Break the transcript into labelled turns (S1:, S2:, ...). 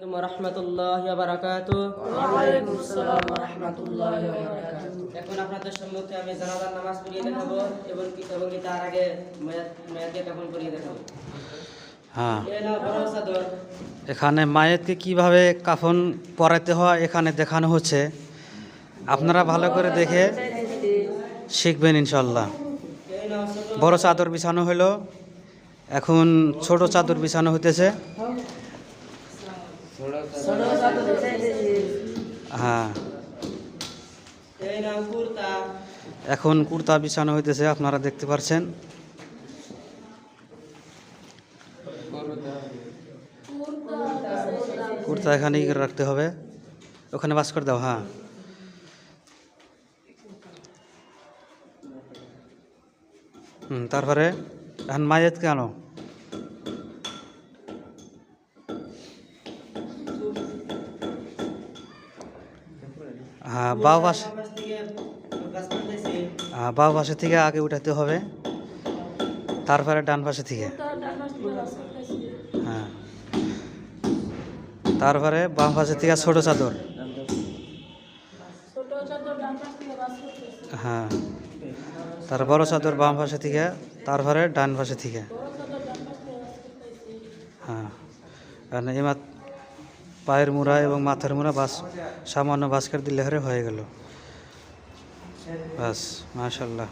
S1: রাহমাতুল্লাহি ওয়া বারাকাতুহু।
S2: ওয়া আলাইকুম আসসালাম ওয়া রাহমাতুল্লাহি ওয়া বারাকাতুহু।
S1: এখন আপনাদের সম্মুখে আমি জানাজার নামাজ পড়িয়ে দেখাবো এবং তার আগে মায়াতকে কাফন পরিয়ে দেখাবো।
S3: হ্যাঁ,
S1: এই নাও বড় চাদর।
S3: এখানে মায়েতকে কিভাবে কাফন পরাতে হয় এখানে দেখানো হচ্ছে। আপনারা ভালো করে দেখে শিখবেন ইনশাল্লাহ।
S1: এই নাও ছোট
S3: বড় চাদর বিছানো হলো, এখন ছোট চাদর বিছানো হইতেছে।
S2: ছোট চাদর চাইতেছি।
S3: হ্যাঁ,
S1: এই নাও কুর্তা।
S3: এখন কুর্তা বিছানো হইতেছে, আপনারা দেখতে পাচ্ছেন। কুর্তা এখানে ই করে রাখতে হবে, ওখানে বাস করে দাও। হ্যাঁ, তারপরে এখন মায়েতকে আনো। হ্যাঁ, বাউ পাশে,
S1: পাশ থেকে গাছ পাঠাইছি।
S3: হ্যাঁ, বাউ পাশে থেকে আগে উঠাতে হবে, তারপরে ডান পাশে থেকে। হ্যাঁ, তারপরে বাম পাশে থেকে ছোট চাদর। হ্যাঁ, তার বড় চাদর বাম পাশে থেকে, তারপরে ডান পাশে থেকে। হ্যাঁ, কারণ এই পায়ের মুড়া এবং মাথার মুড়া বাস সামান্য বাস্কেট দিলে হয়ে গেল। বাস, মাশাল্লাহ।